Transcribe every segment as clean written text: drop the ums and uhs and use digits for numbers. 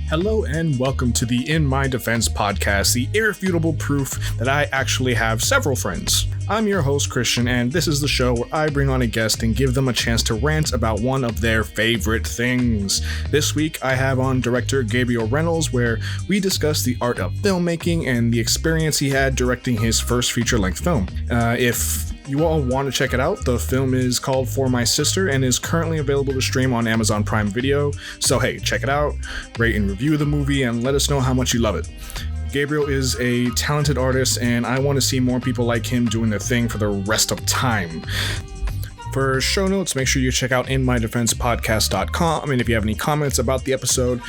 Hello and welcome to the In My Defense podcast, the irrefutable proof that I actually have several friends. I'm your host, Christian, and this is the show where I bring on a guest and give them a chance to rant about one of their favorite things. This week, I have on director Gabriel Rhenals, where we discuss the art of filmmaking and the experience he had directing his first feature-length film. If you all want to check it out, the film is called For My Sister and is currently available to stream on Amazon Prime Video. So hey, check it out, rate and review the movie, and let us know how much you love it. Gabriel is a talented artist, and I want to see more people like him doing their thing for the rest of time. For show notes, make sure you check out inmydefensepodcast.com, and if you have any comments about the episode,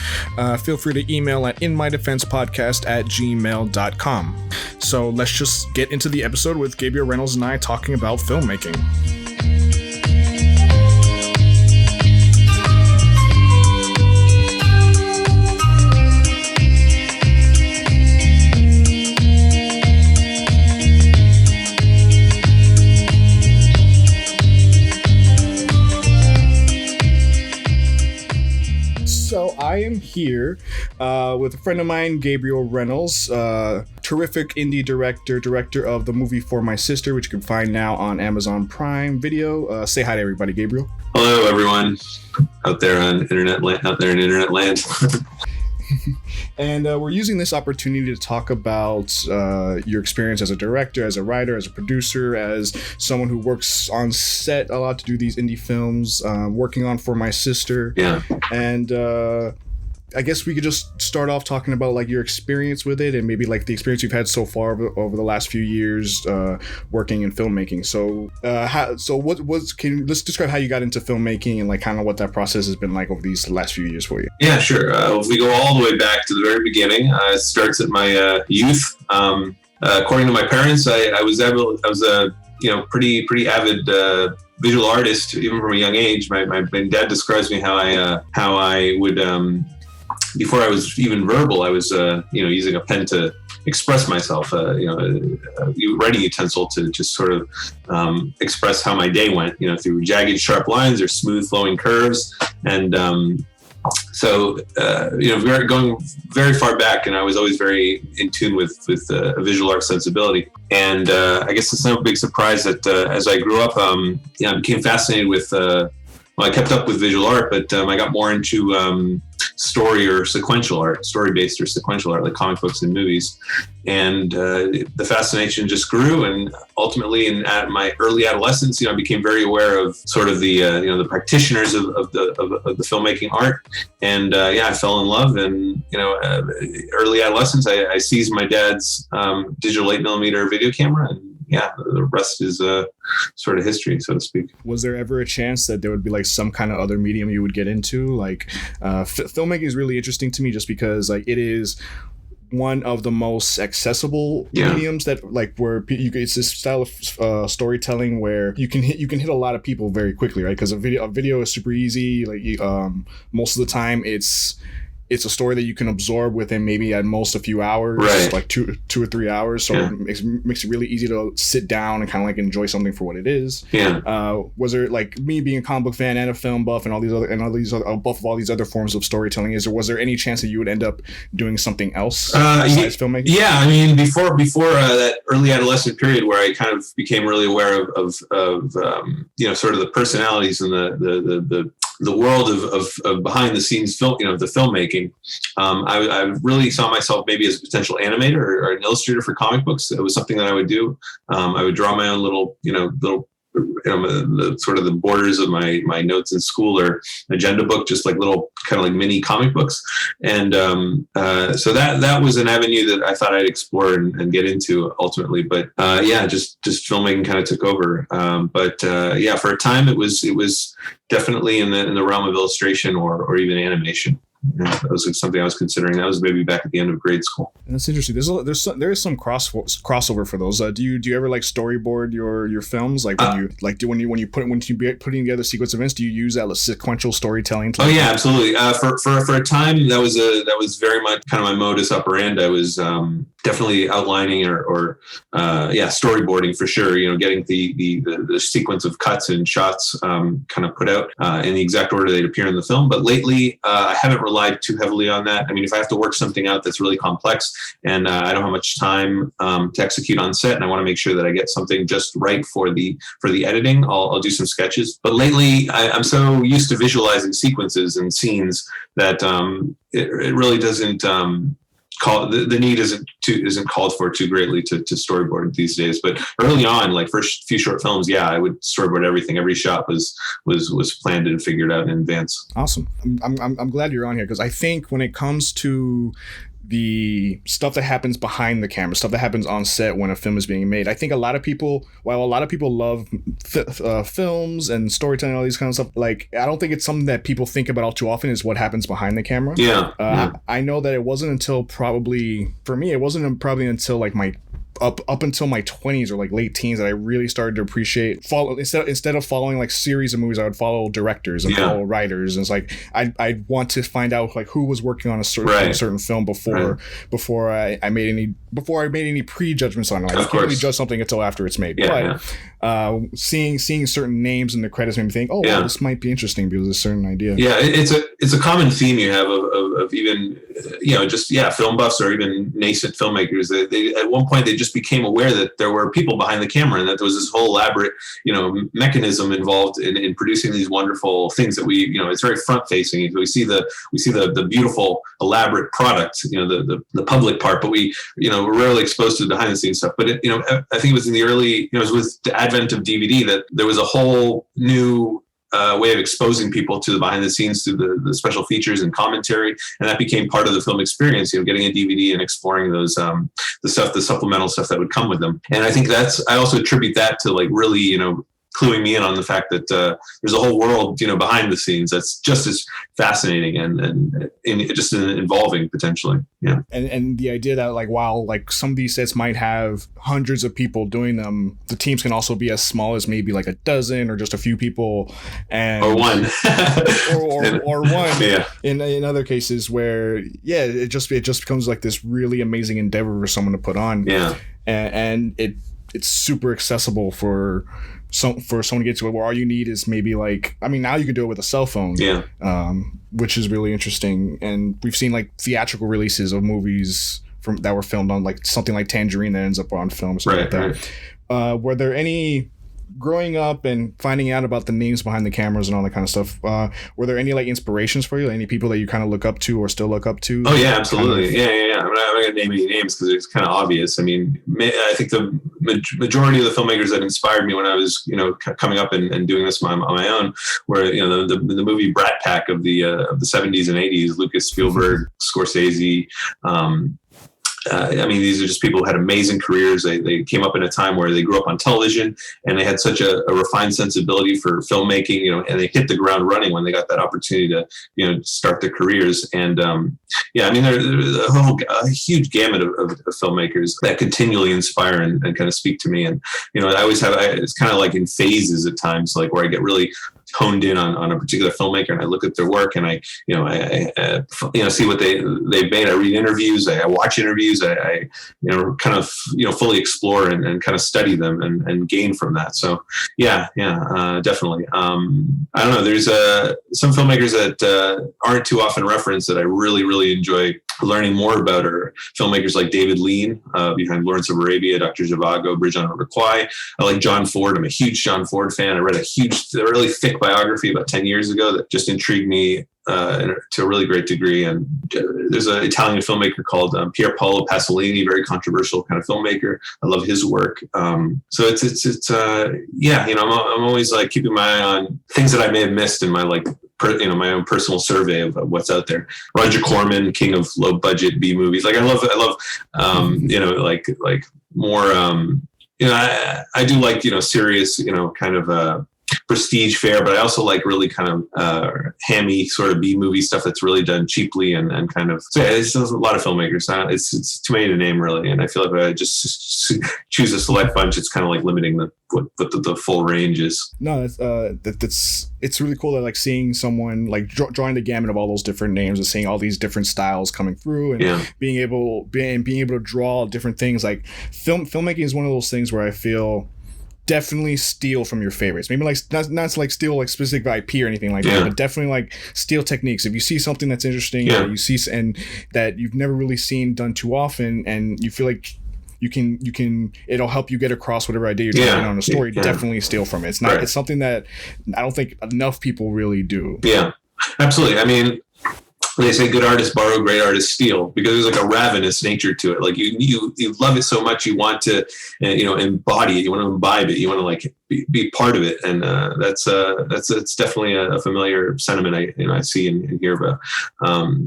feel free to email at inmydefensepodcast@gmail.com. So let's just get into the episode with Gabriel Rhenals and I talking about filmmaking. So I am here with a friend of mine, Gabriel Rhenals, terrific indie director of the movie For My Sister, which you can find now on Amazon Prime Video. Say hi to everybody, Gabriel. Hello, everyone out there in internet land. And we're using this opportunity to talk about your experience as a director, as a writer, as a producer, as someone who works on set a lot to do these indie films, working on For My Sister. Yeah. And I guess we could just start off talking about like your experience with it and maybe like the experience you've had so far over the last few years working in filmmaking. So let's describe how you got into filmmaking and like kind of what that process has been like over these last few years for you. Yeah, sure. If we go all the way back to the very beginning, it starts at my youth. According to my parents, I was a pretty avid visual artist even from a young age. My dad describes me how I would before I was even verbal, I was using a pen to express myself, a writing utensil to just sort of express how my day went, through jagged, sharp lines or smooth flowing curves. And going very far back, and I was always very in tune with a visual art sensibility. And I guess it's no big surprise that as I grew up, I became fascinated with, I kept up with visual art, but I got more into story-based or sequential art, like comic books and movies. And the fascination just grew. And ultimately, at my early adolescence, I became very aware of sort of the practitioners of the filmmaking art. And I fell in love. And early adolescence, I seized my dad's digital 8mm video camera, and the rest is sort of history, so to speak. Was there ever a chance that there would be like some kind of other medium you would get into? Like filmmaking is really interesting to me just because like it is one of the most accessible mediums that like where it's this style of storytelling where you can hit a lot of people very quickly, right? Because a video is super easy. Like most of the time it's a story that you can absorb within maybe at most a few hours, right. Like two or 3 hours. So it makes it really easy to sit down and kind of like enjoy something for what it is. Yeah. Was there like me being a comic book fan and a film buff and all these other forms of storytelling? Was there any chance that you would end up doing something else besides filmmaking? Yeah, I mean, before that early adolescent period where I kind of became really aware of sort of the personalities and the world of behind the scenes film, the filmmaking. I really saw myself maybe as a potential animator or an illustrator for comic books. It was something that I would do. I would draw my own little sort of the borders of my notes in school or agenda book, just like little kind of like mini comic books. And so that was an avenue that I thought I'd explore and get into ultimately. But just filmmaking kind of took over. For a time it was definitely in the realm of illustration or even animation. That was something I was considering. That was maybe back at the end of grade school. That's interesting. There is some crossover for those. Do you ever like storyboard your films? Like when you're putting together sequence events, do you use that storytelling storytelling? Yeah, absolutely. For a time that was very much kind of my modus operandi. I was definitely outlining or storyboarding for sure. Getting the sequence of cuts and shots kind of put out in the exact order they'd appear in the film. But lately, I haven't rely too heavily on that. I mean, if I have to work something out that's really complex and I don't have much time to execute on set, and I want to make sure that I get something just right for the editing, I'll do some sketches. But lately, I'm so used to visualizing sequences and scenes that it really doesn't the need isn't called for too greatly to storyboard these days. But early on, like first few short films, yeah, I would storyboard everything. Every shot was planned and figured out in advance. Awesome. I'm glad you're on here, because I think when it comes to the stuff that happens behind the camera, stuff that happens on set when a film is being made, I think while a lot of people love films and storytelling, all these kind of stuff, like, I don't think it's something that people think about all too often is what happens behind the camera. I know that it wasn't until probably like my up until my 20s or like late teens that I really started to appreciate instead of following like series of movies, I would follow directors and follow writers, and it's like I'd want to find out like who was working on a certain film before I made any prejudgments on it. Like, I can't really judge something until after it's made. Seeing certain names in the credits made me think, wow, this might be interesting because of a certain idea. It's a common theme you have of even film buffs or even nascent filmmakers. They at one point they just became aware that there were people behind the camera and that there was this whole elaborate mechanism involved in producing these wonderful things that we it's very front facing. We see the beautiful elaborate product, the public part, but we're rarely exposed to the behind the scenes stuff. But I think it was in the early, it was with the advent of DVD that there was a whole new way of exposing people to the behind the scenes, to the special features and commentary, and that became part of the film experience. Getting a DVD and exploring those the supplemental stuff that would come with them. And I think I also attribute that to like really cluing me in on the fact that there's a whole world behind the scenes that's just as fascinating and just involving potentially. And the idea that like while like some of these sets might have hundreds of people doing them, the teams can also be as small as maybe like a dozen or just a few people, or one or one in other cases where it just becomes like this really amazing endeavor for someone to put on, and it's super accessible for someone to get to it, where all you need is maybe like, I mean, now you can do it with a cell phone, which is really interesting. And we've seen like theatrical releases of movies that were filmed on like something like Tangerine that ends up on film or something like that. Were there any, growing up and finding out about the names behind the cameras and all that kind of stuff, were there any like inspirations for you? Any people that you kind of look up to or still look up to? Oh yeah, absolutely. I'm not going to name any names because it's kind of obvious. I mean, I think the majority of the filmmakers that inspired me when I was, coming up and doing this on my own were, the movie Brat Pack of the 70s and 80s, Lucas, Spielberg, Scorsese. These are just people who had amazing careers. They came up in a time where they grew up on television and they had such a refined sensibility for filmmaking, and they hit the ground running when they got that opportunity to, start their careers. And there's a huge gamut of filmmakers that continually inspire and kind of speak to me. And, I always have, it's kind of like in phases at times, like where I get really honed in on a particular filmmaker and I look at their work and I see what they've made. I read interviews, I watch interviews, I kind of fully explore and kind of study them and gain from that. So definitely. I don't know. There's some filmmakers that aren't too often referenced that I really, really enjoy learning more about are filmmakers like David Lean, behind Lawrence of Arabia, Dr. Zhivago, Bridge on River Kwai. I like John Ford. I'm a huge John Ford fan. I read a really thick biography about 10 years ago that just intrigued me to a really great degree. And there's an Italian filmmaker called Pier Paolo Pasolini, very controversial kind of filmmaker. I love his work. So I'm always like keeping my eye on things that I may have missed in my my own personal survey of what's out there. Roger Corman, king of low budget B movies. Like I love like more I do like serious kind of prestige fare, but I also like really kind of hammy sort of B movie stuff that's really done cheaply and kind of. So it's a lot of filmmakers. It's too many to name really, and I feel like if I just choose a select bunch, it's kind of like limiting what the full range is. No, it's really cool that like seeing someone like drawing the gamut of all those different names and seeing all these different styles coming through and being able to draw different things. Like filmmaking is one of those things where I feel definitely steal from your favorites. Maybe like not like steal like specific IP or anything like that, but definitely like steal techniques. If you see something that's interesting, or you see and that you've never really seen done too often, and you feel like you can it'll help you get across whatever idea you're trying on a story, definitely steal from it. It's not it's something that I don't think enough people really do. Yeah, absolutely. I mean, they say good artists borrow, great artists steal, because there's like a ravenous nature to it. Like you love it so much, you want to, embody it. You want to imbibe it. You want to like be part of it. And that's definitely a familiar sentiment I see and hear about.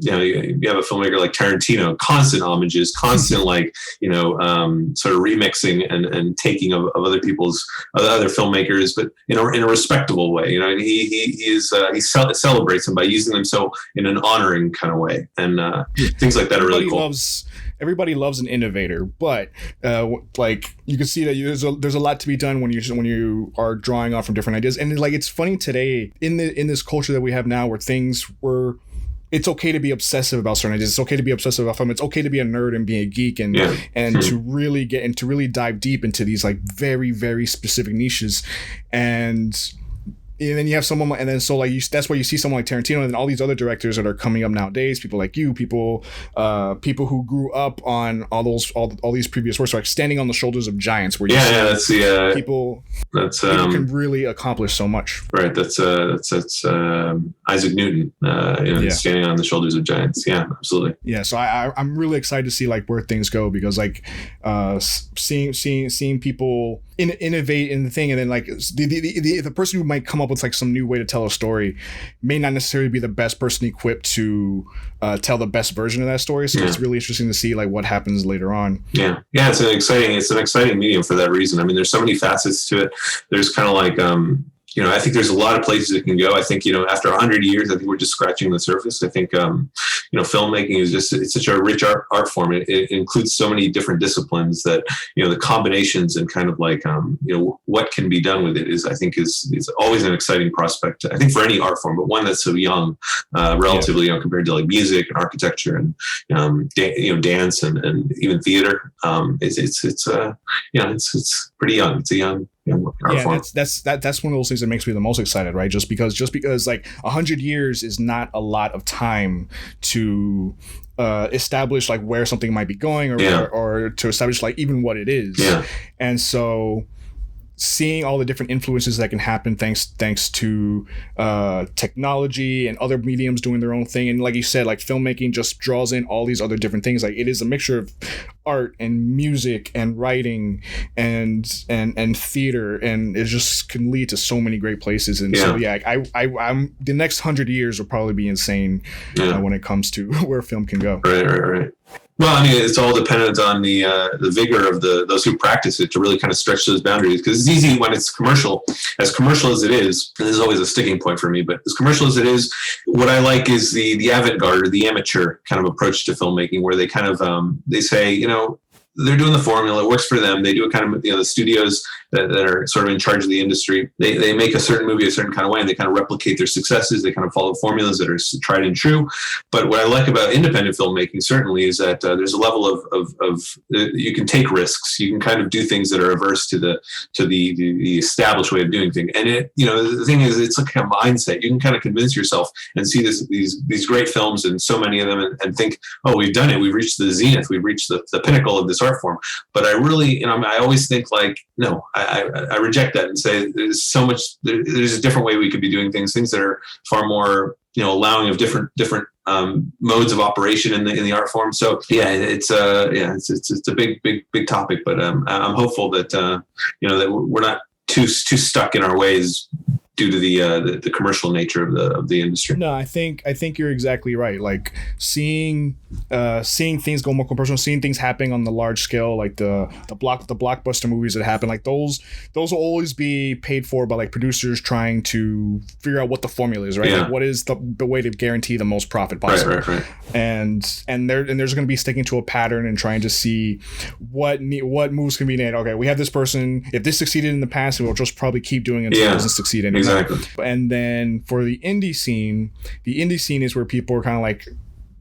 You have a filmmaker like Tarantino, constant homages, constant like sort of remixing and taking of other people's other filmmakers, but in a respectable way. And he celebrates them by using them so in an honoring kind of way, and things like that are really cool. Everybody loves an innovator, but like you can see that there's a lot to be done when you are drawing off from different ideas. And like it's funny today in this culture that we have now, where it's okay to be obsessive about certain ideas. It's okay to be obsessive about film. It's okay to be a nerd and be a geek and to really get and to really dive deep into these like very, very specific niches. And then you have someone, and then so like that's why you see someone like Tarantino, and then all these other directors that are coming up nowadays. People like you, people who grew up on all these previous works, like standing on the shoulders of giants. Where people can really accomplish so much. Right. That's Isaac Newton. Standing on the shoulders of giants. Yeah, absolutely. Yeah. So I'm really excited to see like where things go, because like seeing people innovate in the thing, and then like the person who might come up with like some new way to tell a story may not necessarily be the best person equipped to tell the best version of that story. So it's really interesting to see like what happens later on. It's an exciting medium for that reason. I mean, there's so many facets to it. There's kind of like I think there's a lot of places it can go. I think, after 100 years, I think we're just scratching the surface. I think, filmmaking is it's such a rich art form. It includes so many different disciplines that, the combinations and kind of like, what can be done with it is always an exciting prospect, I think, for any art form, but one that's so young, relatively young compared to like music and architecture and, dance and even theater. It's pretty young. It's a young form. That's one of those things that makes me the most excited, right? Just because like 100 years is not a lot of time to establish like where something might be going, or to establish like even what it is. And so seeing all the different influences that can happen thanks to technology and other mediums doing their own thing, and like you said, like filmmaking just draws in all these other different things. Like it is a mixture of art and music and writing and theater, and it just can lead to so many great places. And so I'm the next 100 years will probably be insane when it comes to where film can go. Right. Well, I mean, it's all dependent on the vigor of those who practice it to really kind of stretch those boundaries, because it's easy when it's commercial. As commercial as it is, and this is always a sticking point for me, but as commercial as it is, what I like is the avant-garde or the amateur kind of approach to filmmaking, where they kind of they say, they're doing the formula. It works for them. They do it kind of, the studios that are sort of in charge of the industry. They make a certain movie a certain kind of way, and they kind of replicate their successes. They kind of follow formulas that are tried and true. But what I like about independent filmmaking certainly is that there's a level of you can take risks. You can kind of do things that are averse to the established way of doing things. And the thing is, it's like a mindset. You can kind of convince yourself and see these great films, and so many of them, and think, oh, we've done it. We've reached the zenith. We've reached the pinnacle of this art form. But I really, I always think like, no, I reject that and say there's so much. There's a different way we could be doing things that are far more, allowing of different modes of operation in the art form. So it's a big topic. But I'm hopeful that that we're not too stuck in our ways due to the commercial nature of the industry. No, I think you're exactly right. Like seeing things go more commercial, seeing things happening on the large scale, like the blockbuster movies that happen, like those will always be paid for by like producers trying to figure out what the formula is, right? Like what is the way to guarantee the most profit possible. Right. And there's going to be sticking to a pattern and trying to see what moves can be made. Okay, we have this person. If this succeeded in the past, we'll just probably keep doing it until it doesn't succeed anymore. Exactly. And then for the indie scene is where people are kind of like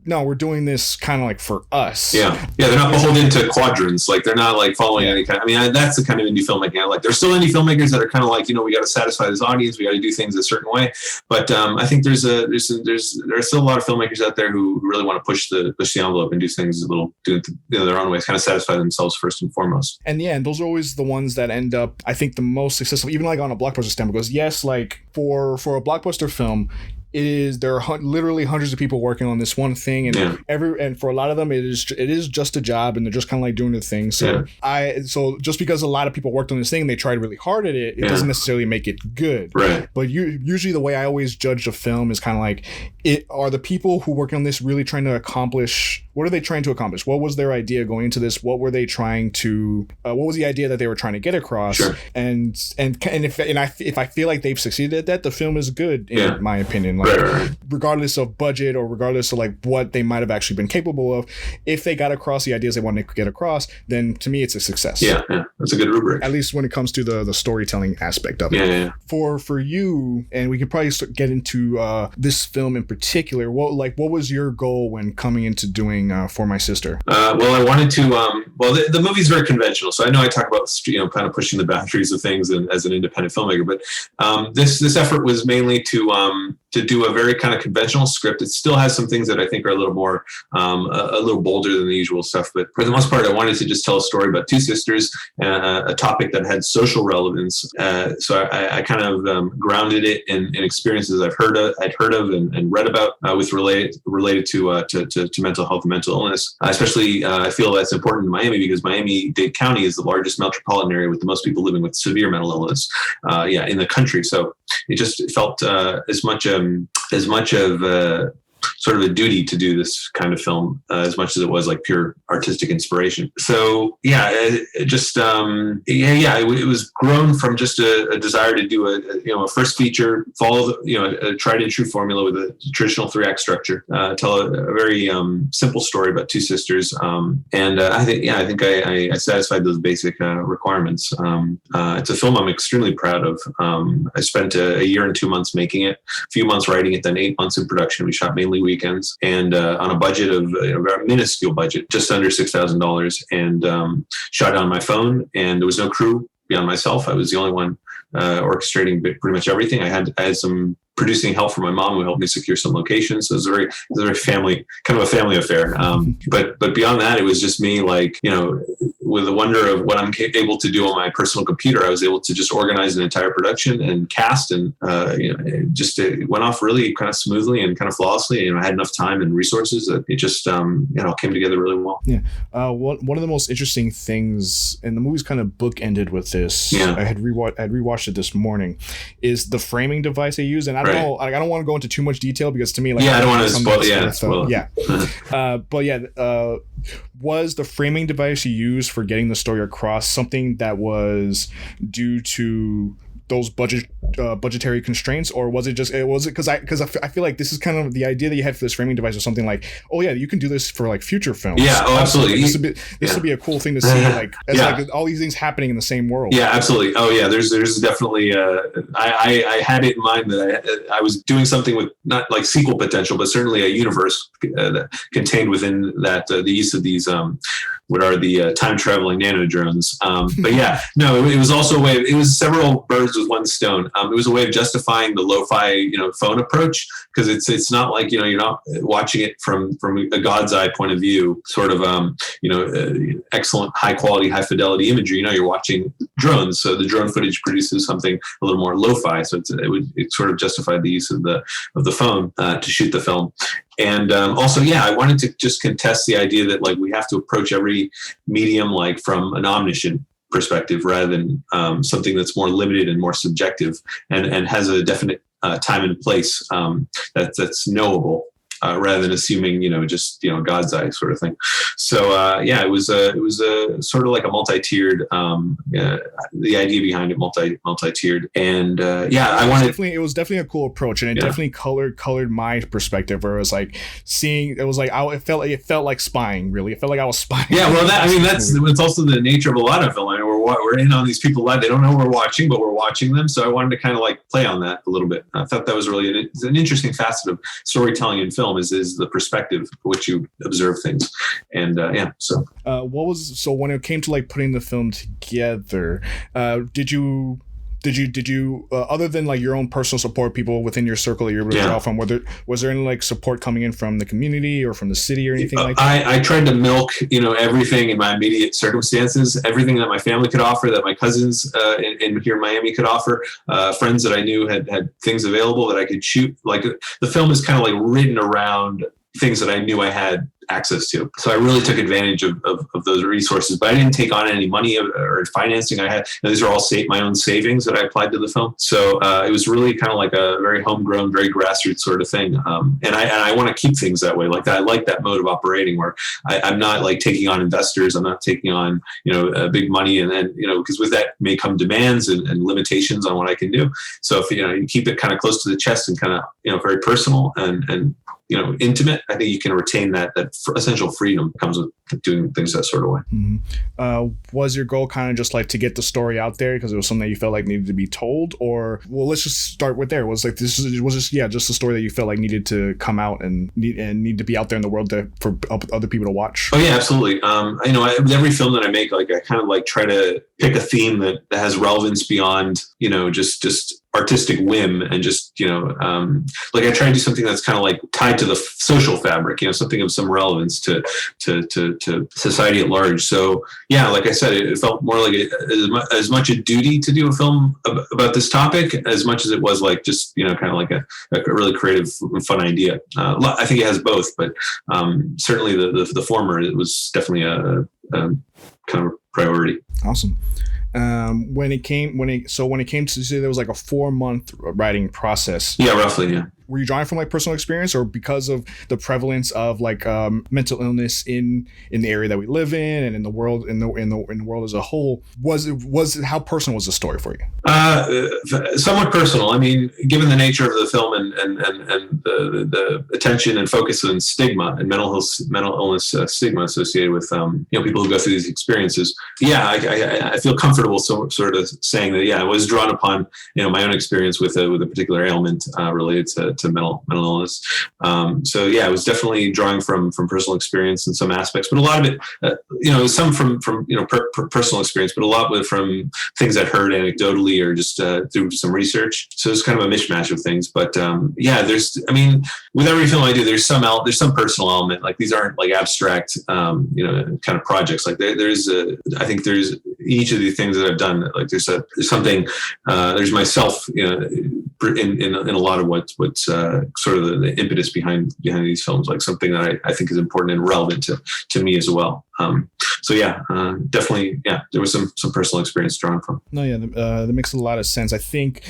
no, we're doing this kind of like for us. Yeah, they're not beholden to quadrants. Like they're not like following any kind. I mean, that's the kind of indie filmmaking I like. There's still indie filmmakers that are kind of like, we got to satisfy this audience. We got to do things a certain way. But I think there are still a lot of filmmakers out there who really want to push the envelope and do things their own ways, kind of satisfy themselves first and foremost. And yeah, and those are always the ones that end up, I think, the most successful, even like on a blockbuster standpoint. Because yes, like for a blockbuster film, there are literally hundreds of people working on this one thing, and for a lot of them it is just a job, and they're just kind of like doing the thing. So just because a lot of people worked on this thing, they tried really hard at it, doesn't necessarily make it good. Right. But usually the way I always judge a film is kind of like, are the people who work on this really trying to accomplish? What are they trying to accomplish? What was their idea going into this? What were they trying to? What was the idea that they were trying to get across? Sure. And if I feel like they've succeeded at that, the film is good in my opinion. Like, right. Regardless of budget or regardless of like what they might have actually been capable of, if they got across the ideas they wanted to get across, then to me it's a success. Yeah, that's a good rubric. At least when it comes to the storytelling aspect of it. Yeah. For you, and we could probably get into this film in particular. What was your goal when coming into doing For My Sister? Well, I wanted to. The movie's very conventional, so I know I talk about kind of pushing the boundaries of things as an independent filmmaker, but this effort was mainly to do a very kind of conventional script. It still has some things that I think are a little more, a little bolder than the usual stuff. But for the most part, I wanted to just tell a story about two sisters, a topic that had social relevance. So I kind of grounded it in experiences I'd heard of and read about with related to mental health and mental illness. Especially, I feel that's important in Miami because Miami-Dade County is the largest metropolitan area with the most people living with severe mental illness, in the country. So it just felt as much of sort of a duty to do this kind of film as much as it was like pure artistic inspiration. So it was grown from just a desire to do a first feature, follow a tried and true formula with a traditional 3-act structure, tell a very simple story about two sisters, and I think I satisfied those basic requirements. It's a film I'm extremely proud of. I spent a year and 2 months making it, a few months writing it, then 8 months in production. We shot mainly weekends, and on a budget of a minuscule budget, just under $6,000, and shot it on my phone. And there was no crew beyond myself. I was the only one orchestrating pretty much everything. I had some producing help from my mom who helped me secure some locations. So it was a very family, kind of a family affair. But beyond that, it was just me, like, with the wonder of what I'm able to do on my personal computer, I was able to just organize an entire production and cast, and it went off really kind of smoothly and kind of flawlessly. I had enough time and resources that it just came together really well. Yeah. One of the most interesting things, and the movie's kind of bookended with this. Yeah. I had rewatched it this morning. Is the framing device they use, and I don't want to go into too much detail because to me, like, I don't want to spoil. Was the framing device you used for getting the story across something that was due to those budgetary constraints, or was it because I feel like this is kind of the idea that you had for this framing device, or something like, oh yeah, you can do this for like future films. Yeah, absolutely. This would be a cool thing to see, like, like all these things happening in the same world. Yeah, absolutely. Oh yeah, there's definitely I had it in mind that I was doing something with not like sequel potential, but certainly a universe that contained within that the use of these what are the time traveling nano drones. But yeah, no, it was also a way. It was several birds with one stone. It was a way of justifying the lo-fi, phone approach, because it's not like you're not watching it from a God's eye point of view, sort of excellent high quality, high fidelity imagery. You're watching drones, so the drone footage produces something a little more lo-fi. So it sort of justified the use of the phone to shoot the film. And also, I wanted to just contest the idea that like we have to approach every medium like from an omniscient perspective rather than something that's more limited and more subjective and has a definite time and place that's knowable. Rather than assuming, just God's eye sort of thing. So it was sort of like a multi-tiered. The idea behind it multi-tiered, and I wanted. It was definitely a cool approach, and it definitely colored my perspective. Where it was like seeing, it was like it felt like spying. Really, it felt like I was spying. Yeah, well, it's also the nature of a lot of film. We're we're in on these people live. They don't know we're watching, but we're watching them. So I wanted to kind of like play on that a little bit. I thought that was really an interesting facet of storytelling in film is the perspective which you observe things. And so when it came to like putting the film together, did you other than like your own personal support, people within your circle that you're able to draw from, was there any like support coming in from the community or from the city or anything like that? I tried to milk, everything in my immediate circumstances, everything that my family could offer, that my cousins in here in Miami could offer, friends that I knew had things available that I could shoot. Like the film is kind of like written around things that I knew I had access to. So I really took advantage of those resources, but I didn't take on any money or financing. I had, these are all my own savings that I applied to the film. So it was really kind of like a very homegrown, very grassroots sort of thing. And I want to keep things that way. Like that, I like that mode of operating where I'm not like taking on investors. I'm not taking on, big money. And then, because with that may come demands and limitations on what I can do. So if, you keep it kind of close to the chest and kind of, very personal and intimate, I think you can retain that essential freedom that comes with doing things that sort of way. Mm-hmm. Was your goal kind of just like to get the story out there because it was something that you felt like needed to be told, or let's just start with there. Was like just the story that you felt like needed to come out and need to be out there in the world for other people to watch? Oh yeah, absolutely. With every film that I make, like I kind of like try to pick a theme that has relevance beyond just artistic whim and just like I try to do something that's kind of like tied to the social fabric, something of some relevance to society at large. So yeah, like I said, it felt more like as much a duty to do a film about this topic as much as it was like just kind of like a really creative and fun idea. I think it has both, but certainly the former, it was definitely a kind of priority. Awesome. When it came to say there was like a 4-month writing process. Yeah, roughly. Yeah. Were you drawing from like personal experience, or because of the prevalence of like mental illness in the area that we live in and in the world in the world as a whole? Was it how personal was the story for you? Somewhat personal. I mean, given the nature of the film and the attention and focus on stigma and mental illness stigma associated with people who go through these experiences. Yeah, I feel comfortable sort of saying that. Yeah, I was drawn upon my own experience with a particular ailment related to mental illness. So yeah, I was definitely drawing from personal experience in some aspects, but a lot of it, some from personal experience, but a lot from things I'd heard anecdotally or just through some research. So it's kind of a mishmash of things. But with every film I do, there's some personal element. Like these aren't like abstract, kind of projects. Like I think there's each of the things that I've done. Like there's something. There's myself, in a lot of what's sort of the impetus behind these films, like something that I think is important and relevant to me as well. So yeah, definitely, yeah, there was some personal experience drawn from. No, yeah, that makes a lot of sense. I think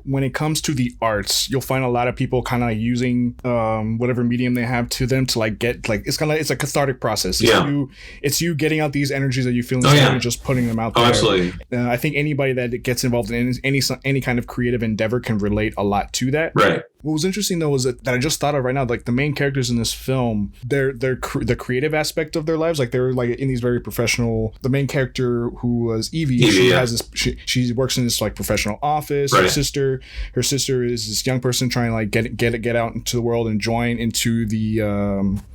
when it comes to the arts, you'll find a lot of people kind of using whatever medium they have to them to like get like it's a cathartic process. It's you getting out these energies that you feel inside and just putting them out there. Oh, absolutely. I think anybody that gets involved in any kind of creative endeavor can relate a lot to that. Right. What was interesting though was that I just thought of right now, like the main characters in this film, the creative aspect of their lives, like they're like in these very professional. The main character who was Evie, has this. She works in this like professional office. Right. Her sister is this young person trying to like get out into the world and join into the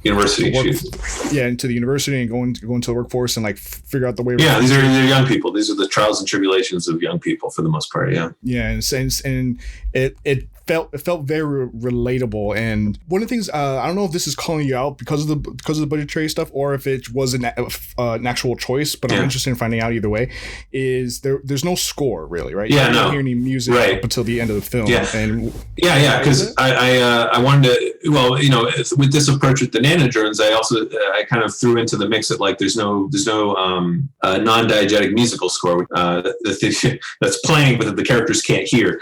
university. Into the university and go into the workforce and like figure out the way. Yeah, they're young people. These are the trials and tribulations of young people for the most part. Yeah. Yeah, and it felt very relatable. And one of the things I don't know if this is calling you out because of the budgetary stuff or if it was an actual choice, but I'm interested in finding out either way. Is there's no score really, right? Yeah, you don't hear any music up until the end of the film. Yeah, and because I wanted to. Well, with this approach with the nanodrones, I kind of threw into the mix that like there's no non-diegetic musical score that's playing, but that the characters can't hear.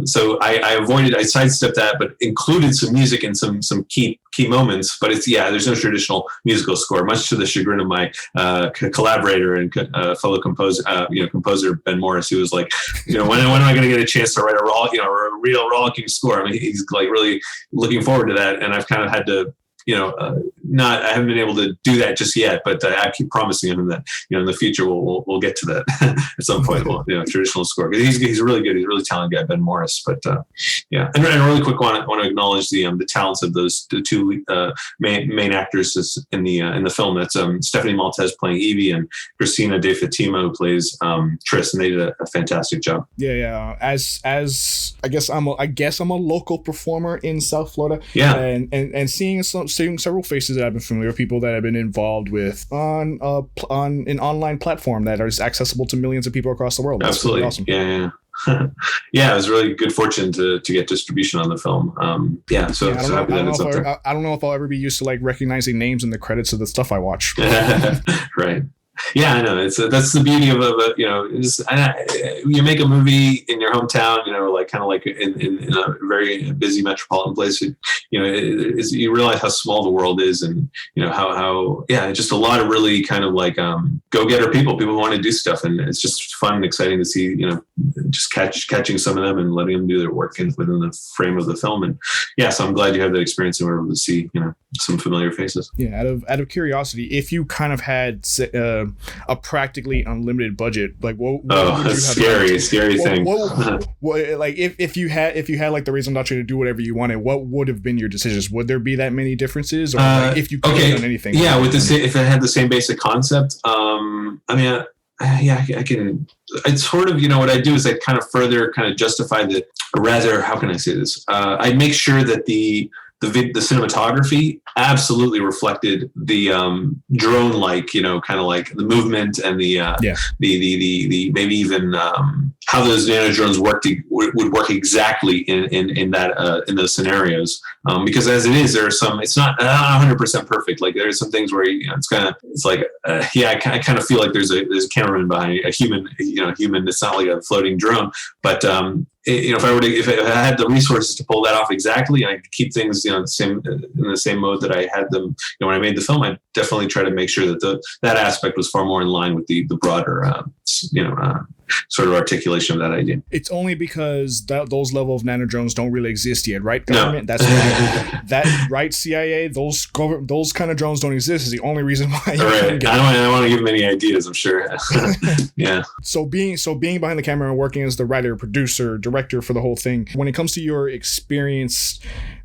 So I sidestepped that, but included some music and some key moments. But there's no traditional musical score, much to the chagrin of my collaborator and fellow composer Ben Morris, who was like, when am I going to get a chance to write a real rollicking score? I mean, he's like really looking forward to that, and I've kind of had to I haven't been able to do that just yet, but I keep promising him that, in the future we'll get to that at some point. Traditional score. He's really good. He's a really talented guy, Ben Morris. But yeah, and really quick, want to acknowledge the talents of the two main actresses in the film. That's Stephanie Maltese playing Evie and Christina De Fatima, who plays Triss, and they did a fantastic job. Yeah. As I guess I'm a local performer in South Florida. Yeah, and seeing several faces that I've been familiar with, people that have been involved with on an online platform that is accessible to millions of people across the world. That's absolutely really awesome. Yeah. Yeah, it was really good fortune to get distribution on the film. So happy that it's up there. I don't know if I'll ever be used to like recognizing names in the credits of the stuff I watch. Right. Yeah, I know. That's the beauty of it. You make a movie in your hometown, kind of like in a very busy metropolitan place. You realize how small the world is, and how just a lot of really kind of like go-getter people who want to do stuff, and it's just fun and exciting to see. Just catching some of them and letting them do their work within the frame of the film. And so I'm glad you had that experience and were able to see some familiar faces. Yeah, out of curiosity, if you kind of had a practically unlimited budget, like what would you have? Scary thing. Like if you had like the reason not to do whatever you wanted, what would have been your decisions? Would there be that many differences, or if you could have done anything? Yeah, if it had the same basic concept, I can. It's sort of, what I do is I kind of further kind of justify how can I say this? I make sure that the cinematography absolutely reflected the drone-like, kind of like the movement and the maybe even how those nano drones would work exactly in those scenarios. Because as it is, it's not 100% perfect. Like there are some things where I kind of feel like there's a cameraman behind a human. Human. It's not like a floating drone, but if I had the resources to pull that off exactly, and I could keep things in the same mode that I had them when I made the film, I'd definitely try to make sure that that aspect was far more in line with the broader sort of articulation of that idea. It's only because those level of nano drones don't really exist yet, right? Government, no. That's right. CIA, those kind of drones don't exist is the only reason why. Right. I don't want to give them any ideas, I'm sure. Yeah. So being behind the camera and working as the writer, producer, director for the whole thing, when it comes to your experience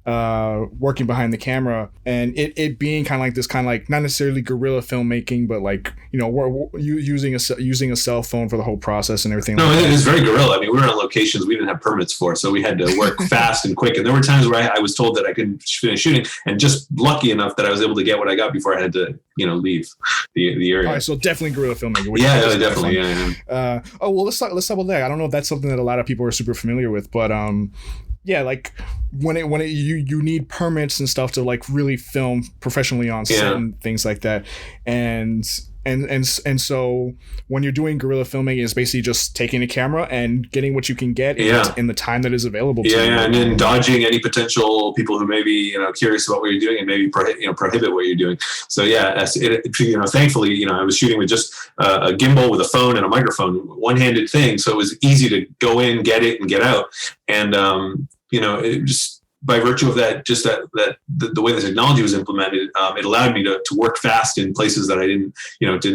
working behind the camera and it being kind of like not necessarily guerrilla filmmaking, but like using a cell phone for the whole process and everything. No, it was very guerrilla. I mean, we were on locations we didn't have permits for, so we had to work fast and quick. And there were times where I was told that I couldn't finish shooting, and just lucky enough that I was able to get what I got before I had to leave the area. All right, so definitely guerrilla filmmaking. Yeah, definitely. Yeah. Let's talk about that. I don't know if that's something that a lot of people are super familiar with, but yeah, like when you need permits and stuff to like really film professionally on set and things like that, and so when you're doing guerrilla filmmaking, it's basically just taking a camera and getting what you can get in the time that is available to you. Yeah, and then dodging any potential people who may be curious about what you're doing and maybe prohibit what you're doing. So thankfully I was shooting with just a gimbal with a phone and a microphone, one-handed thing, so it was easy to go in, get it, and get out. And it just by virtue of that, just the way the technology was implemented, it allowed me to work fast in places that I didn't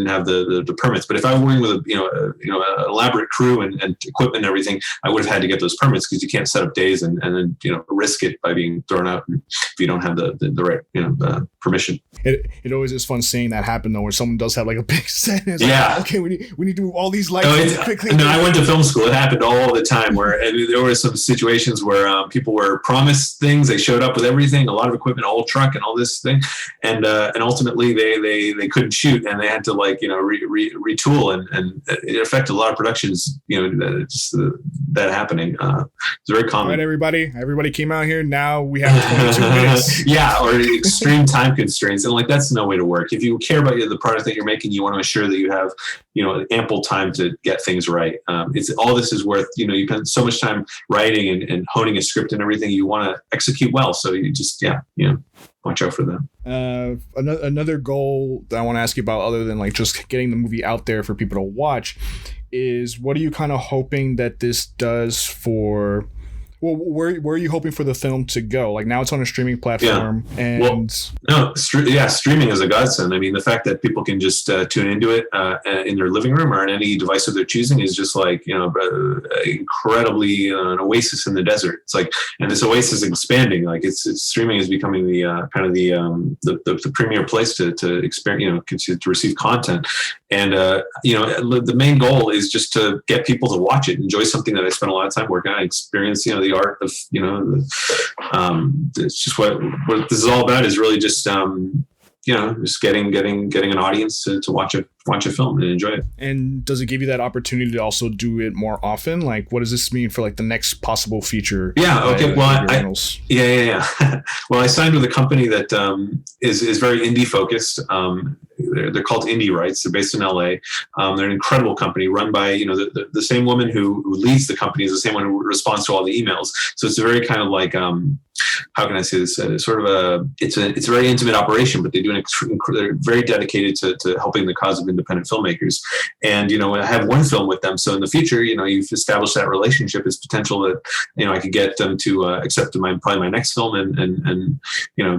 have the permits. But if I were working with an elaborate crew and equipment and everything, I would have had to get those permits, because you can't set up days and then risk it by being thrown out if you don't have the right permission. It always is fun seeing that happen though, where someone does have like a big set. And it's okay, we need to move all these lights quickly. No, I went to film school. It happened all the time where there were some situations where people were promised things. They showed up with everything, a lot of equipment, all truck and all this thing, and ultimately they couldn't shoot, and they had to retool, and it affected a lot of productions. That happening. It's very common. All right, everybody came out here. Now we have 22 minutes. Yeah, or extreme time constraints, and that's no way to work. If you care about the product that you're making, you want to ensure that you have ample time to get things right. It's all this is worth. You spend so much time writing and honing a script and everything. You want to execute well, so you just watch out for that. Another goal that I want to ask you about, other than just getting the movie out there for people to watch, is what are you kind of hoping that this does for Well, where are you hoping for the film to go? Like now it's on a streaming platform, and streaming is a godsend. I mean, the fact that people can just tune into it in their living room or on any device of their choosing is just like, incredibly an oasis in the desert. It's like, and this oasis is expanding. Like it's streaming is becoming the kind of the premier place to experience, to receive content. And the main goal is just to get people to watch it, enjoy something that I spent a lot of time working on, experience the art of it's just what this is all about, is really just just getting an audience to watch a film and enjoy it. And does it give you that opportunity to also do it more often? Like, what does this mean for like the next possible feature? Yeah. Okay. Well, well, I signed with a company that is very indie focused. They're called Indie Rights. They're based in LA. They're an incredible company run by the same woman who leads the company is the same one who responds to all the emails. So it's a very kind of like how can I say this? It's a very intimate operation, but they do they're very dedicated to helping the cause of independent filmmakers. And I have one film with them, so in the future, you've established that relationship. Is potential that I could get them to accept probably my next film and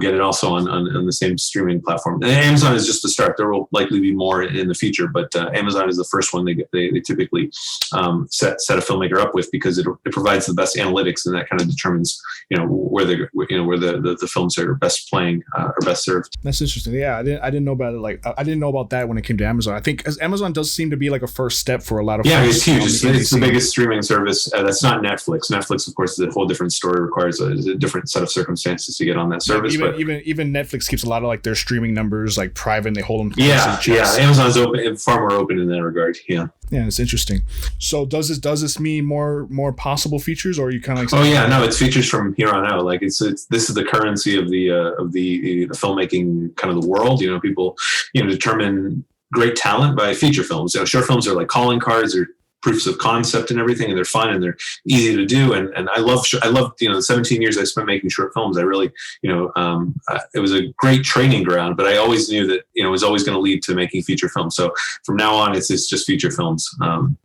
get it also on the same streaming platform. And Amazon is just the start. There will likely be more in the future, but Amazon is the first one they typically set a filmmaker up with, because it provides the best analytics, and that kind of determines where the films are best playing or best served. That's interesting. Yeah, I didn't know about it. Like I didn't know about that when it came to Amazon. I think Amazon does seem to be like a first step for a lot of. Yeah, it's huge. It's the biggest streaming service. That's not Netflix. Netflix, of course, is a whole different story. Requires a different set of circumstances to get on that service. Even Netflix keeps a lot of like their streaming numbers like private, and they hold them. Yeah. Amazon's far more open in that regard. Yeah. Yeah, it's interesting. So does this mean more possible features, or are you kind of like? Oh yeah, no, it's features from here on out. Like this is the currency of the filmmaking kind of the world. People determine great talent by feature films. Short films are like calling cards or proofs of concept and everything, and they're fun and they're easy to do. And I love the 17 years I spent making short films. I really it was a great training ground, but I always knew that it was always going to lead to making feature films. So from now on, it's just feature films.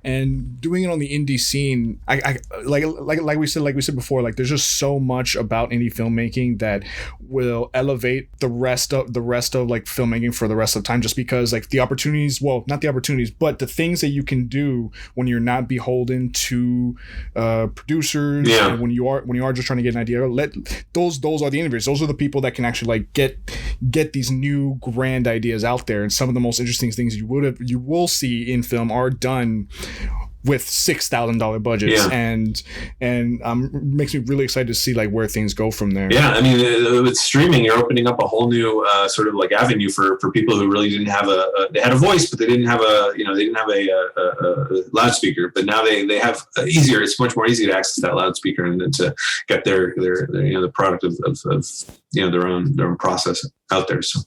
And doing it on the indie scene, I like we said before, like there's just so much about indie filmmaking that will elevate the rest of like filmmaking for the rest of the time, just because like the opportunities, well, not the opportunities, but the things that you can do when you're not beholden to producers. Yeah. And when you are just trying to get an idea, those are the innovators. Those are the people that can actually like get these new grand ideas out there. And some of the most interesting things you will see in film are done with $6,000 budgets. Yeah. and makes me really excited to see like where things go from there. Yeah, I mean, with streaming, you're opening up a whole new sort of like avenue for people who really didn't have they had a voice, but they didn't have a loudspeaker. But now they have easier. It's much more easy to access that loudspeaker and then to get their the product of their own process out there. So.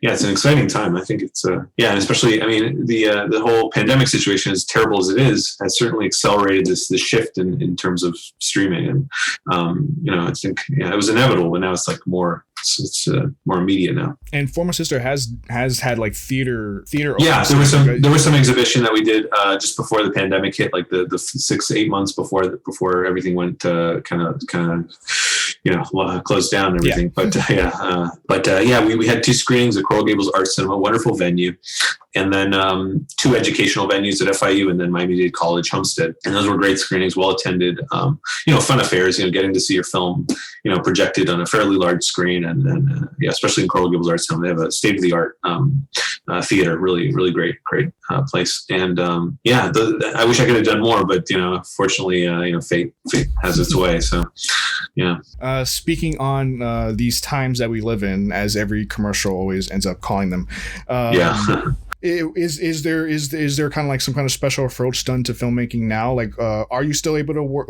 Yeah, it's an exciting time. I think it's and especially, I mean, the whole pandemic situation, as terrible as it is, has certainly accelerated this shift in terms of streaming. And I think it was inevitable, but now it's like more. It's more immediate now. And Former Sister has had like theater. Yeah, there was some exhibition that we did just before the pandemic hit, like the 6-8 months before everything went kind of closed down and everything. Yeah. We had 2 screenings at Coral Gables Art Cinema, wonderful venue. And then 2 educational venues at FIU and then Miami-Dade College, Homestead. And those were great screenings, well attended, fun affairs, getting to see your film, projected on a fairly large screen. And especially in Coral Gables Art Cinema, they have a state-of-the-art theater, really, really great place. And I wish I could have done more, but, fortunately, fate has its way. So, yeah. Speaking on these times that we live in, as every commercial always ends up calling them. Is there kind of like some kind of special approach done to filmmaking now? Like, are you still able to work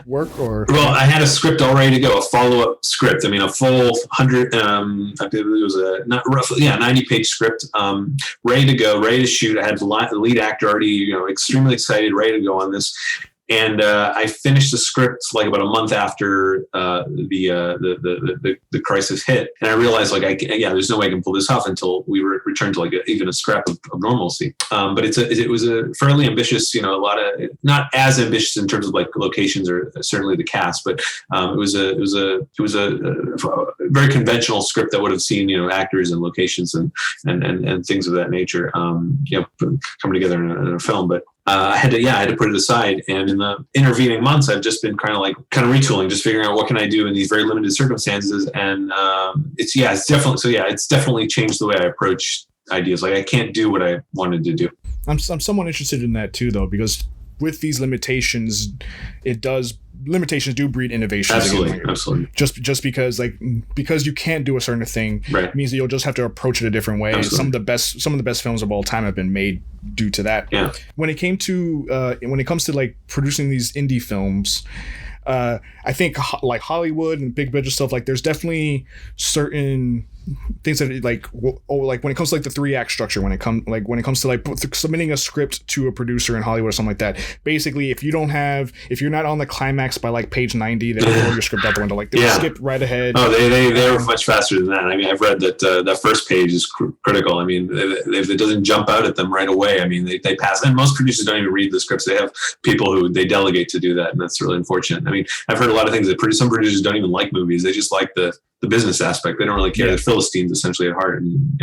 work or? Well, I had a script all ready to go, a follow-up script. I mean, a full 100. I believe it was a 90-page script, ready to go, ready to shoot. I had the lead actor already, extremely excited, ready to go on this. And I finished the script like about a month after the crisis hit, and I realized like there's no way I can pull this off until we return to like even a scrap of normalcy. But it was a fairly ambitious, a lot of, not as ambitious in terms of like locations or certainly the cast, but it was a very conventional script that would have seen actors and locations and things of that nature coming together in a film. But I had to put it aside, and in the intervening months, I've just been kind of retooling, just figuring out what can I do in these very limited circumstances, and it's definitely changed the way I approach ideas. Like I can't do what I wanted to do. I'm somewhat interested in that too, though, because with these limitations, limitations do breed innovation. Absolutely. Just because you can't do a certain thing, right, means that you'll just have to approach it a different way. Absolutely. Some of the best films of all time have been made due to that. Yeah. When it comes to like producing these indie films, I think like Hollywood and big budget stuff, like there's definitely certain things that like when it comes to like the 3-act structure, when it comes to like submitting a script to a producer in Hollywood or something like that, basically if you're not on the climax by like page 90, they throw your script out the window. Like they'll skip right ahead. Oh, they're much faster than that. I mean, I've read that that first page is critical. I mean, if it doesn't jump out at them right away, I mean, they pass. And most producers don't even read the scripts. They have people who they delegate to do that, and that's really unfortunate. I mean, I've heard a lot of things that some producers don't even like movies. They just like the business aspect. They don't really care. They're Philistines essentially at heart. And,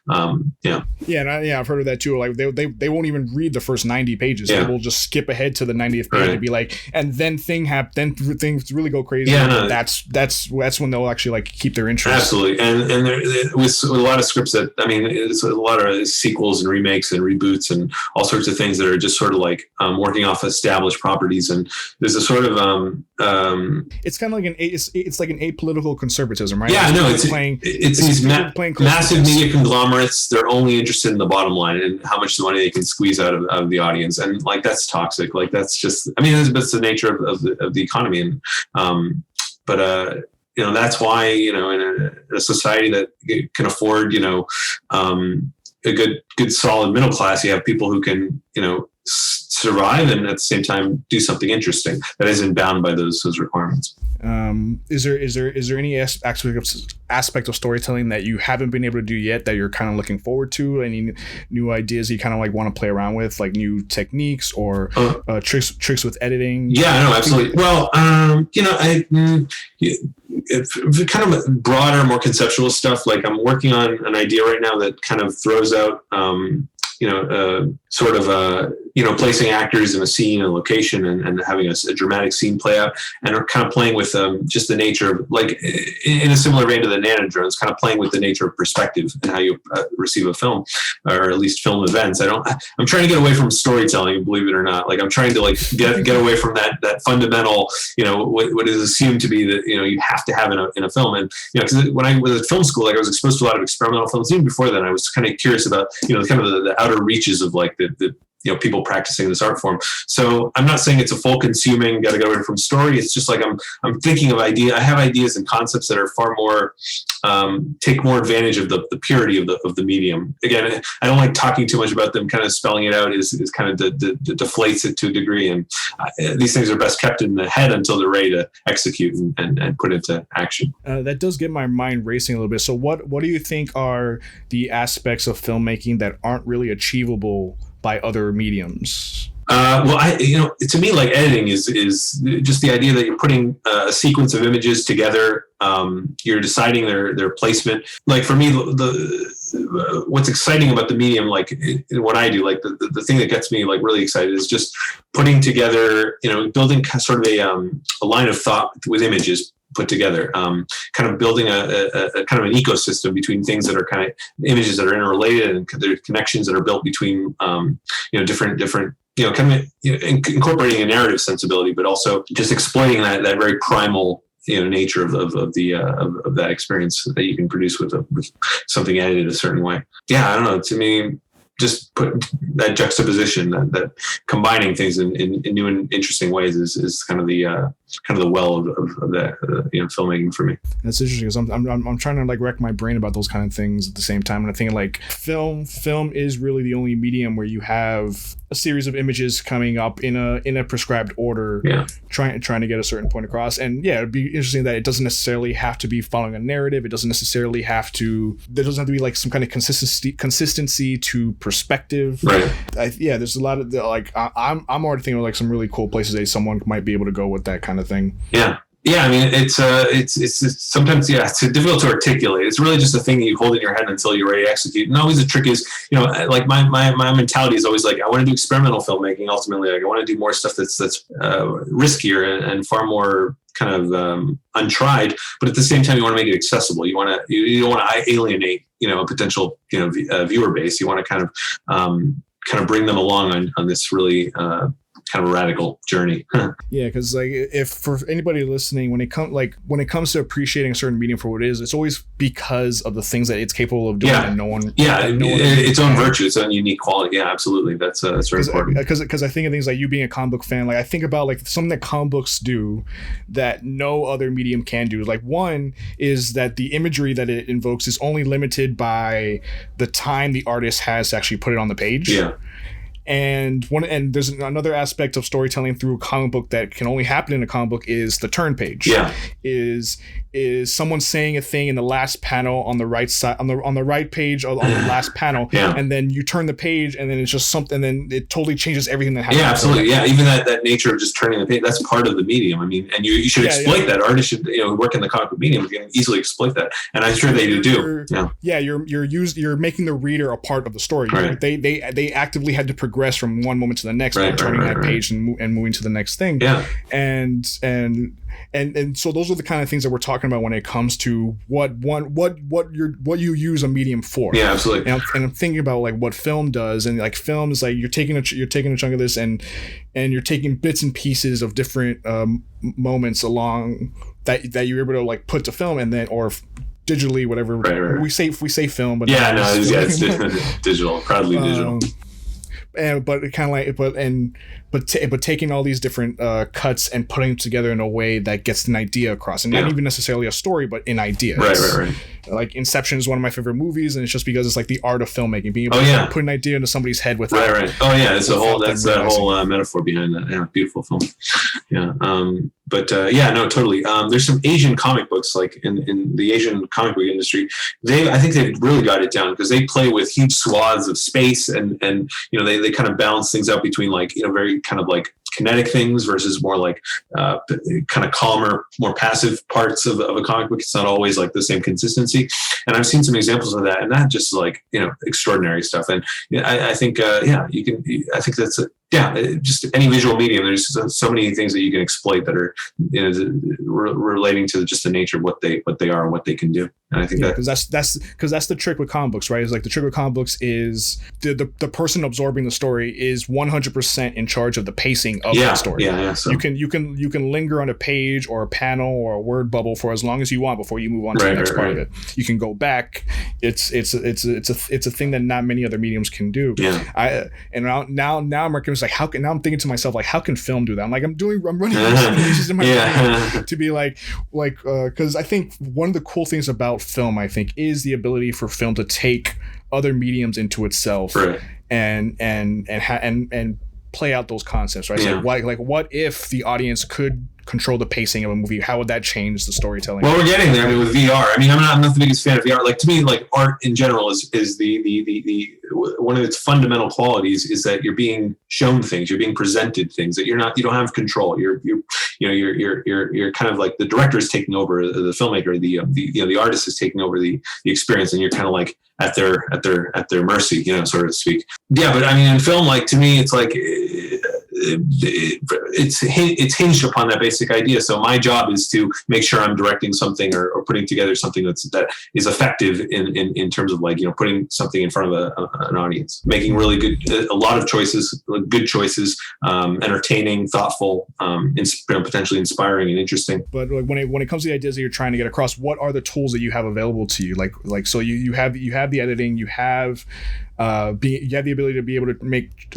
I've heard of that too. Like they won't even read the first 90 pages. Yeah. They will just skip ahead to the 90th page and be like, and then things really go crazy. Yeah, no, that's when they'll actually like keep their interest. Absolutely. And with a lot of scripts that, I mean, it's a lot of sequels and remakes and reboots and all sorts of things that are just sort of like working off established properties. And there's a sort of it's kind of like it's like an apolitical conservatism, right? Yeah, no, it's these massive media conglomerates. They're only interested in the bottom line and how much money they can squeeze out of the audience, and like that's toxic. Like that's just, I mean, that's the nature of the economy, and that's why in a society that can afford a good solid middle class, you have people who can survive and at the same time do something interesting that isn't bound by those requirements. Is there any aspect of storytelling that you haven't been able to do yet that you're kind of looking forward to? Any new ideas you kind of like want to play around with, like new techniques or tricks with editing? Yeah, no, absolutely. Well, it's kind of broader, more conceptual stuff. Like I'm working on an idea right now that kind of throws out placing actors in a scene and location and having a dramatic scene play out, and are kind of playing with just the nature of, like, in a similar vein to the nano drones, kind of playing with the nature of perspective and how you receive a film, or at least film events. I'm trying to get away from storytelling, believe it or not. Like I'm trying to like get away from that fundamental, what is assumed to be that, you have to have in a film. And, because when I was at film school, like I was exposed to a lot of experimental films. Even before then, I was kind of curious about, kind of the outer reaches of like the people practicing this art form. So I'm not saying it's a full consuming, got to go away from story. It's just like I'm thinking of I have ideas and concepts that are far more, take more advantage of the purity of the medium. Again, I don't like talking too much about them. Kind of spelling it out is kind of deflates it to a degree. And these things are best kept in the head until they're ready to execute and put into action. That does get my mind racing a little bit. So what do you think are the aspects of filmmaking that aren't really achievable by other mediums? To me, like editing is just the idea that you're putting a sequence of images together. You're deciding their placement. Like for me, what's exciting about the medium, like what I do, like the thing that gets me like really excited is just putting together, building sort of a line of thought with images put together, kind of building a kind of an ecosystem between things that are kind of images that are interrelated, and there are connections that are built between different kind of incorporating a narrative sensibility, but also just exploiting that very primal nature of that experience that you can produce with something edited a certain way. Yeah, I don't know. To me, just put that juxtaposition, that combining things in new and interesting ways is kind of the kind of the well of that filmmaking for me. That's interesting because I'm trying to like wreck my brain about those kind of things at the same time, and I think like film is really the only medium where you have a series of images coming up in a prescribed order, trying to get a certain point across. And it'd be interesting that it doesn't necessarily have to be following a narrative. It doesn't necessarily have to. There doesn't have to be like some kind of consistency to perspective. Right. There's a lot of like I'm already thinking of like some really cool places that someone might be able to go with that kind of thing. Yeah, I mean, it's sometimes, it's difficult to articulate. It's really just a thing that you hold in your head until you're ready to execute. And always the trick is, like my mentality is always like, I want to do experimental filmmaking. Ultimately, like I want to do more stuff that's riskier and far more kind of untried. But at the same time, you want to make it accessible. You don't want to alienate, a potential, viewer base. You want to kind of bring them along on this really kind of a radical journey. Because like if for anybody listening, when it comes to appreciating a certain medium for what it is, it's always because of the things that it's capable of doing, and no one its own virtue, its own unique quality. Absolutely, that's very important. Because I think of things like you being a comic book fan, like I think about like something that comic books do that no other medium can do. Like one is that the imagery that it invokes is only limited by the time the artist has to actually put it on the page. And there's another aspect of storytelling through a comic book that can only happen in a comic book is the turn page. Is someone saying a thing in the last panel on the right side on the right page or on the last panel, and then you turn the page and then it's just something, and then it totally changes everything that happens. Absolutely. Even that nature of just turning the page, that's part of the medium. I mean, and you should exploit that. Artists should work in the comic book medium. You can easily exploit that, and I'm sure they do. You're making the reader a part of the story. Right. They actively had to progress from one moment to the next by turning that page and moving to the next thing. And so those are the kind of things that we're talking about when it comes to what you use a medium for. Absolutely. And I'm thinking about like what film does, and like film is like you're taking a chunk of this and you're taking bits and pieces of different moments along that you're able to like put to film, and then or digitally, whatever we say film, but it's digital, proudly digital. But taking all these different cuts and putting them together in a way that gets an idea across, and not even necessarily a story, but an idea. Right. Like Inception is one of my favorite movies, and it's just because it's like the art of filmmaking, being able to put an idea into somebody's head without. Right. It's that whole metaphor behind that. Yeah, beautiful film. Totally. There's some Asian comic books, like in the Asian comic book industry. I think they've really got it down because they play with huge swaths of space, and they kind of balance things out between like very kind of like kinetic things versus more like kind of calmer, more passive parts of a comic book. It's not always like the same consistency. And I've seen some examples of that, and that just like, extraordinary stuff. And I think, you can, I think that's just any visual medium. There's so many things that you can exploit that are relating to just the nature of what they are and what they can do. And I think because that's the trick with comic books, right? It's like the trick with comic books is the person absorbing the story is 100% in charge of the pacing of that story. So. You can linger on a page or a panel or a word bubble for as long as you want before you move on to the next part of it. You can go back. It's a thing that not many other mediums can do. Now I'm working. Like now I'm thinking to myself, like, how can film do that? I'm running pieces in my brain to be like because I think one of the cool things about film, I think, is the ability for film to take other mediums into itself and play out those concepts, right? So like what if the audience could control the pacing of a movie? How would that change the storytelling? Well, we're getting there. I mean, with VR, I'm not the biggest fan of VR. Like, to me, like, art in general is the one of its fundamental qualities is that you're being shown things, you're being presented things that you don't have control. You're kind of like the director is taking over, the filmmaker, the artist is taking over the experience, and you're kind of like at their mercy, so to speak. Yeah, but I mean, in film, like, to me, it's like it's hinged upon that basic idea. So my job is to make sure I'm directing something or putting together something that is effective in terms of like, putting something in front of an audience, making really a lot of choices, good choices, entertaining, thoughtful, potentially inspiring and interesting. But like when it comes to the ideas that you're trying to get across, what are the tools that you have available to you? Like so you have the editing, you have the ability to be able to make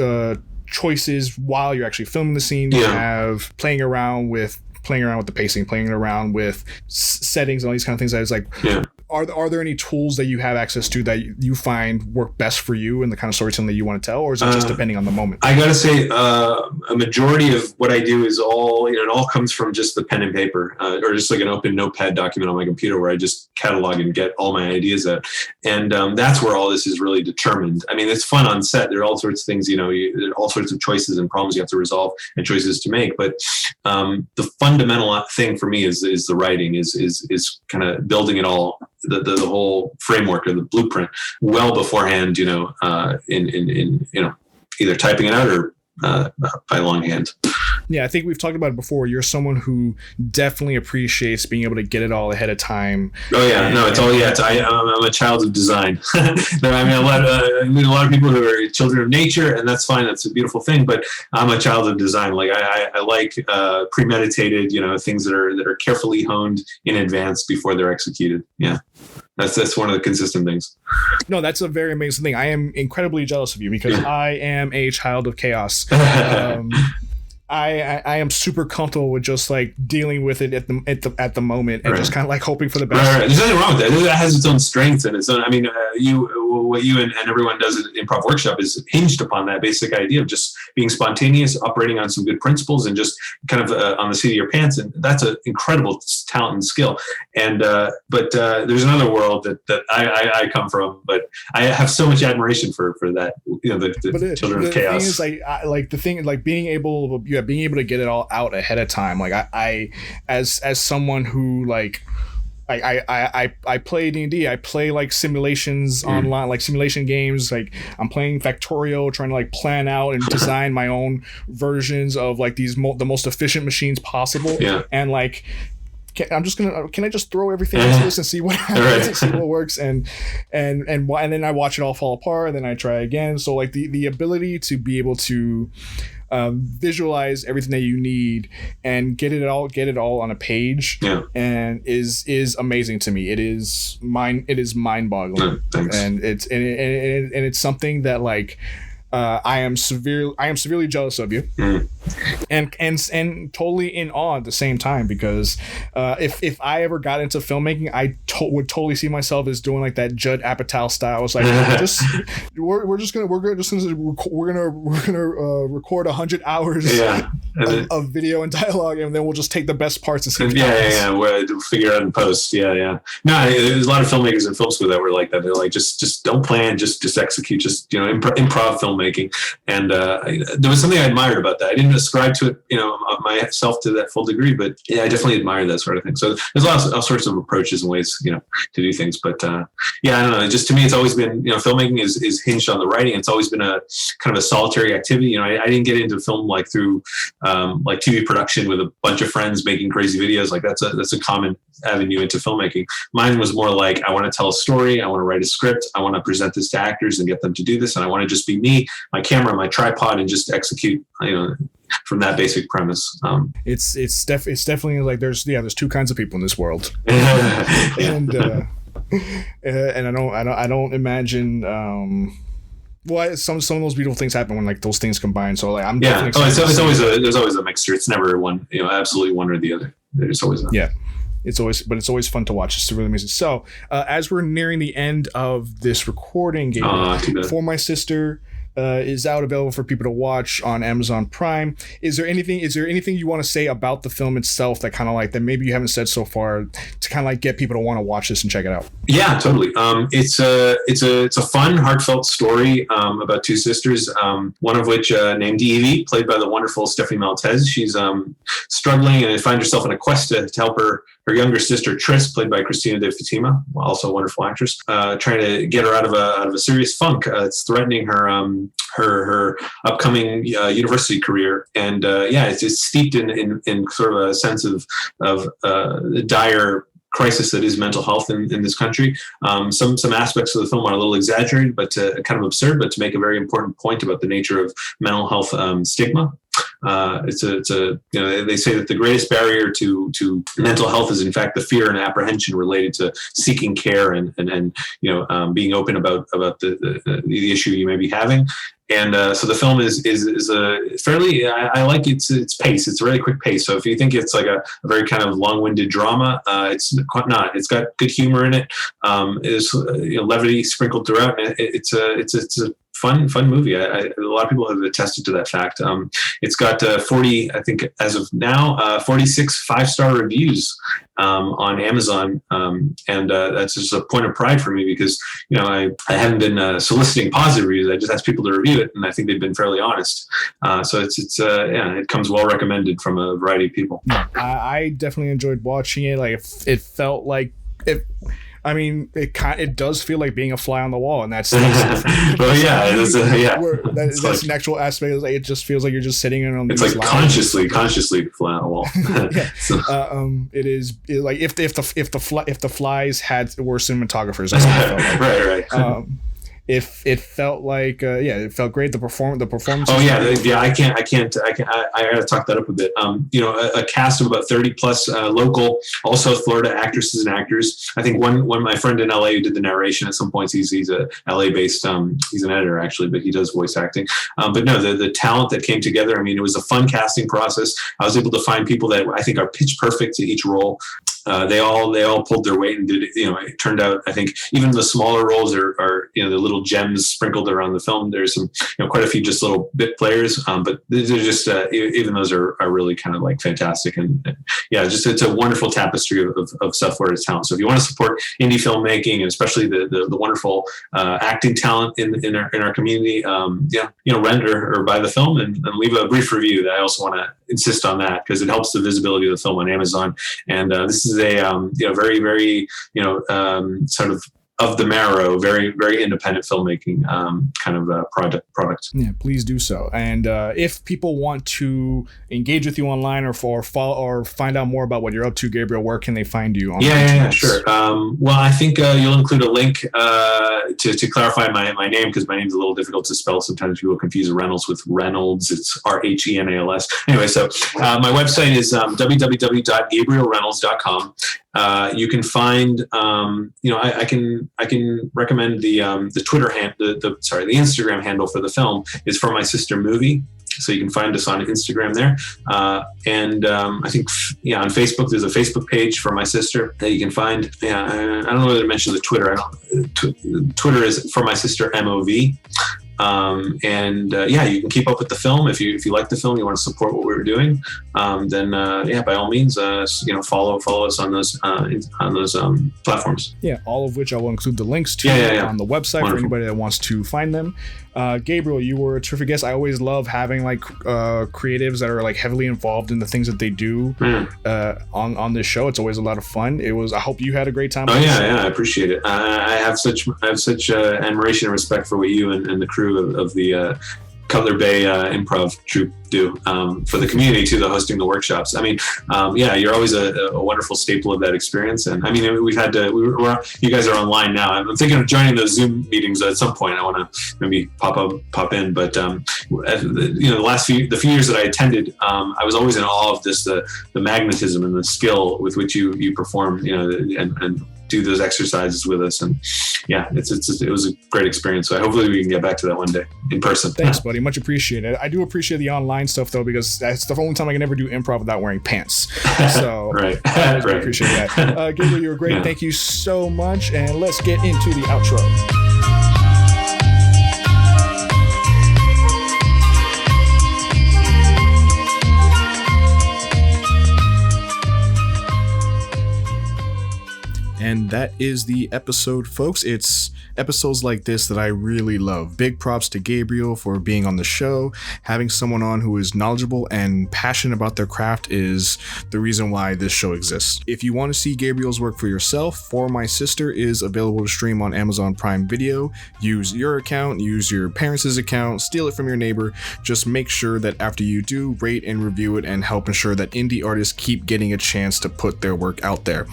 choices while you're actually filming the scene. You have playing around with playing around with the pacing, playing around with settings and all these kind of things. I was like, are there any tools that you have access to that you find work best for you and the kind of storytelling that you want to tell, or is it just depending on the moment? I gotta say, a majority of what I do is all, it all comes from just the pen and paper, or just like an open notepad document on my computer where I just catalog and get all my ideas out. And that's where all this is really determined. I mean, it's fun on set. There are all sorts of things, there are all sorts of choices and problems you have to resolve and choices to make. But the fundamental thing for me is the writing, is kind of building it all, the whole framework or the blueprint well beforehand, in either typing it out or by longhand. Yeah, I think we've talked about it before. You're someone who definitely appreciates being able to get it all ahead of time. Oh yeah, I'm a child of design. I mean, a lot of people who are children of nature, and that's fine. That's a beautiful thing. But I'm a child of design. Like I like premeditated, things that are carefully honed in advance before they're executed. Yeah. That's one of the consistent things. No, that's a very amazing thing. I am incredibly jealous of you because I am a child of chaos. I am super comfortable with just like dealing with it at the moment and just kind of like hoping for the best. Right. There's nothing wrong with that. It has its own strengths and its own. I mean, what you and everyone does at Improv Workshop is hinged upon that basic idea of just being spontaneous, operating on some good principles, and just kind of on the seat of your pants. And that's an incredible talent and skill. And but there's another world that I come from, but I have so much admiration for that. The children of chaos. The thing is being able to get it all out ahead of time. Like I as someone who I play D&D. I play like simulations online, like simulation games. Like I'm playing Factorio, trying to like plan out and design my own versions of like the most efficient machines possible. Yeah. And like, can I just throw everything into this and see what happens and see what works and then I watch it all fall apart and then I try again. So like the ability to be able to visualize everything that you need and get it all on a page and is amazing to me. It is mind-boggling. And it's something that like I am severely jealous of you, and totally in awe at the same time because if I ever got into filmmaking, I would totally see myself as doing like that Judd Apatow style. It's like we're gonna record 100 hours of video and dialogue, and then we'll just take the best parts and see. We'll figure it out in post. No, there's a lot of filmmakers in film school that were like that. They're like just don't plan, just execute, just improv filmmaking. And there was something I admired about that. I didn't ascribe to it, myself to that full degree, but I definitely admire that sort of thing. So there's all sorts of approaches and ways, to do things. But I don't know. Just to me, it's always been, filmmaking is hinged on the writing. It's always been a kind of a solitary activity. I didn't get into film like through like TV production with a bunch of friends making crazy videos. Like that's a common avenue into filmmaking. Mine was more like, I want to tell a story. I want to write a script. I want to present this to actors and get them to do this. And I want to just be me, my camera, my tripod, and just execute, from that basic premise. It's definitely like there's two kinds of people in this world. And I don't imagine some of those beautiful things happen when like those things combine. So like I'm definitely there's always a mixture. It's never one, absolutely one or the other. There's always It's always fun to watch. It's really amazing. So as we're nearing the end of this recording, Gabriel, For My Sister is out, available for people to watch on Amazon Prime. Is there anything you want to say about the film itself that kind of like that maybe you haven't said so far to kind of like get people to want to watch this and check it out? Yeah, totally. It's a fun, heartfelt story about two sisters, one of which named Evie, played by the wonderful Stephanie Maltese. She's struggling and finds herself in a quest to help her younger sister Tris, played by Christina De Fatima, also a wonderful actress, trying to get her out of a serious funk. It's threatening her upcoming university career, and it's steeped in sort of a sense of dire crisis that is mental health in this country. Some aspects of the film are a little exaggerated, but kind of absurd, but to make a very important point about the nature of mental health stigma. They say that the greatest barrier to mental health is in fact the fear and apprehension related to seeking care and being open about the issue you may be having. And so the film is a fairly, I like its pace. It's a really quick pace. So if you think it's like a very kind of long-winded drama, it's not. It's got good humor in it. There's levity sprinkled throughout. And it's a fun movie. A lot of people have attested to that fact. It's got 40, I think as of now, 46 5-star reviews on Amazon, and that's just a point of pride for me because I haven't been soliciting positive reviews. I just asked people to review it, and I think they've been fairly honest. So it comes well recommended from a variety of people. I definitely enjoyed watching it. Like it felt like it. I mean, it does feel like being a fly on the wall, and that's well, yeah, that's an actual aspect. It just feels like you're just sitting in on. It's like consciously fly on the wall. Yeah. So. It is like if the flies were cinematographers. That's what it felt like. Right. It felt like it felt great. The performance. Oh yeah. I gotta talk that up a bit. A cast of about 30 plus local, also Florida actresses and actors. I think one my friend in LA who did the narration at some points. He's a LA based. He's an editor actually, but he does voice acting. But no, the talent that came together. I mean, it was a fun casting process. I was able to find people that I think are pitch perfect to each role. They all pulled their weight and did it. It turned out, I think even the smaller roles are the little gems sprinkled around the film. There's some, quite a few just little bit players, but they're just even those are really kind of like fantastic. And it's a wonderful tapestry of South Florida's talent. So if you want to support indie filmmaking and especially the wonderful acting talent in our community, rent or buy the film and leave a brief review. I also want to insist on that because it helps the visibility of the film on Amazon. And this is a very, very sort of the marrow, very, very independent filmmaking kind of product. Yeah, please do so. And if people want to engage with you online or follow or find out more about what you're up to, Gabriel, where can they find you? Sure. Well, I think you'll include a link to clarify my name because my name's a little difficult to spell. Sometimes people confuse Rhenals with Rhenals. It's Rhenals. Anyway, so my website is www.gabrielrhenals.com. You can find, I can recommend the Twitter the Instagram handle for the film is For My Sister Movie. So you can find us on Instagram there. And I think, on Facebook, there's a Facebook page for my sister that you can find. Yeah, I don't know whether to mention the Twitter. Twitter is For My Sister MOV. You can keep up with the film. If you like the film, you want to support what we're doing, then by all means, follow us on those platforms. Yeah, all of which I will include the links to on the website. Wonderful. For anybody that wants to find them. Gabriel, you were a terrific guest. I always love having creatives that are heavily involved in the things that they do on this show. It's always a lot of fun. I hope you had a great time. I appreciate it. I have such admiration and respect for what you and the crew of the Cutler Bay improv troupe do for the community too, hosting the workshops. I mean, you're always a wonderful staple of that experience. And I mean, we've had to, you guys are online now. I'm thinking of joining those Zoom meetings at some point. I want to maybe pop in, but the few years that I attended, I was always in awe of this, the magnetism and the skill with which you perform, and do those exercises with us. And it was a great experience. So hopefully we can get back to that one day in person. Thanks, buddy. Much appreciated. I do appreciate the online stuff though, because that's the only time I can ever do improv without wearing pants. So right. I appreciate that. Gabriel, you were great. Yeah. Thank you so much. And let's get into the outro. And that is the episode, folks. It's episodes like this that I really love. Big props to Gabriel for being on the show. Having someone on who is knowledgeable and passionate about their craft is the reason why this show exists. If you want to see Gabriel's work for yourself, For My Sister is available to stream on Amazon Prime Video. Use your account, use your parents' account, steal it from your neighbor. Just make sure that after you do, rate and review it and help ensure that indie artists keep getting a chance to put their work out there.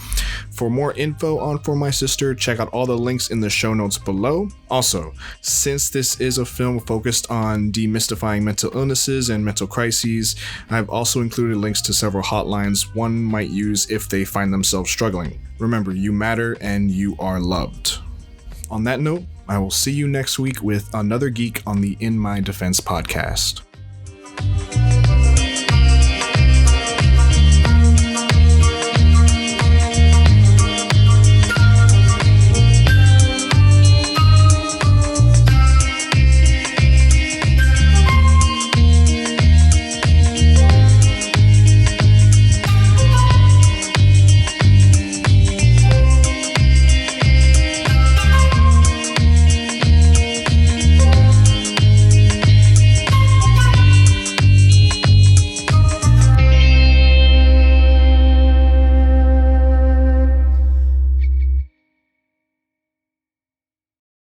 For more info on For My Sister, check out all the links in the show notes below. Also, since this is a film focused on demystifying mental illnesses and mental crises, I've also included links to several hotlines one might use if they find themselves struggling. Remember, you matter and you are loved. On that note, I will see you next week with another geek on the In My Defense podcast.